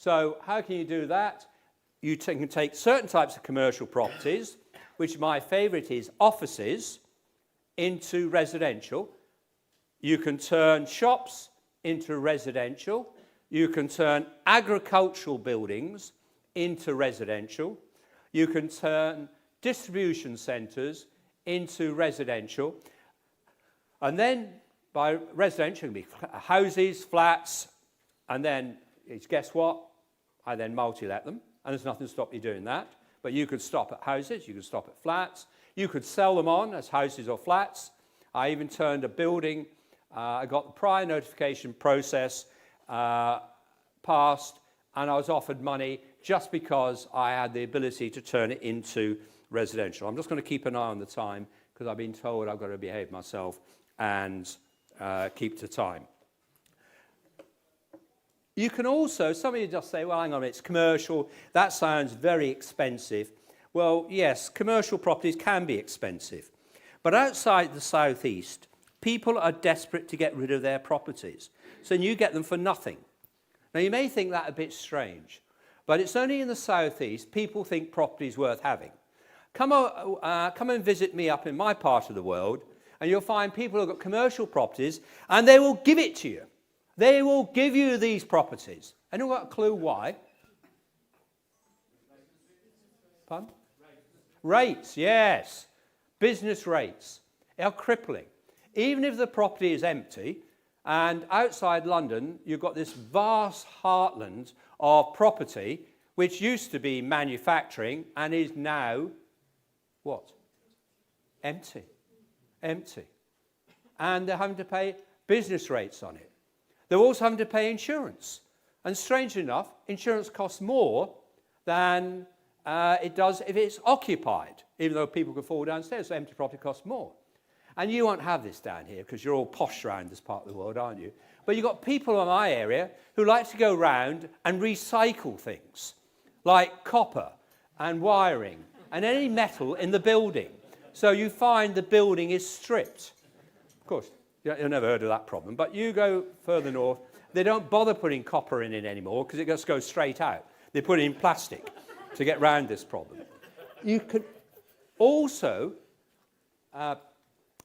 So how can you do that? You can take certain types of commercial properties, which my favourite is offices, into residential. You can turn shops into residential. You can turn agricultural buildings into residential. You can turn distribution centres into residential. And then by residential, it can be houses, flats, and then, guess what? I then multi-let them, and there's nothing to stop you doing that. But you could stop at houses, you could stop at flats, you could sell them on as houses or flats. I even turned a building, I got the prior notification process passed, and I was offered money just because I had the ability to turn it into residential. I'm just going to keep an eye on the time because I've been told I've got to behave myself and keep to time. You can also, some of you just say, well, hang on a minute, it's commercial, that sounds very expensive. Well, yes, commercial properties can be expensive. But outside the southeast, people are desperate to get rid of their properties. So you get them for nothing. Now, you may think that a bit strange, but it's only in the southeast people think property is worth having. Come and visit me up in my part of the world, and you'll find people who've got commercial properties, and they will give it to you. They will give you these properties. Anyone got a clue why? Pardon? Rates, yes. Business rates are crippling. Even if the property is empty, and outside London, you've got this vast heartland of property, which used to be manufacturing and is now, what? Empty. Empty. And they're having to pay business rates on it. They're also having to pay insurance. And strangely enough, insurance costs more than it does if it's occupied, even though people can fall downstairs, so empty property costs more. And you won't have this down here because you're all posh around this part of the world, aren't you? But you've got people in my area who like to go round and recycle things, like copper and wiring and any metal in the building. So you find the building is stripped. Of course, you've never heard of that problem, but you go further north, they don't bother putting copper in it anymore because it just goes straight out. They put it in plastic to get round this problem. You can also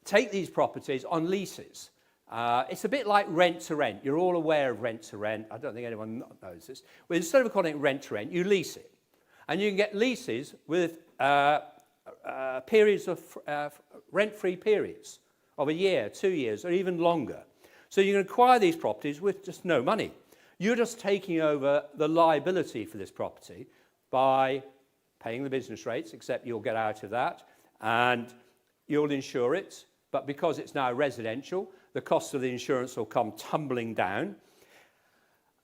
take these properties on leases. It's a bit like rent-to-rent. You're all aware of rent-to-rent. I don't think anyone knows this. But instead of calling it rent-to-rent, you lease it. And you can get leases with periods of rent-free periods of a year, 2 years, or even longer. So you can acquire these properties with just no money. You're just taking over the liability for this property by paying the business rates, except you'll get out of that, and you'll insure it. But because it's now residential, the cost of the insurance will come tumbling down.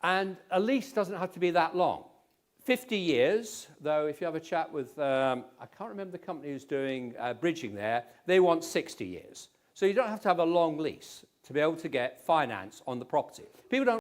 And a lease doesn't have to be that long. 50 years, though, if you have a chat with, I can't remember the company who's doing bridging there, they want 60 years. So you don't have to have a long lease to be able to get finance on the property. People don't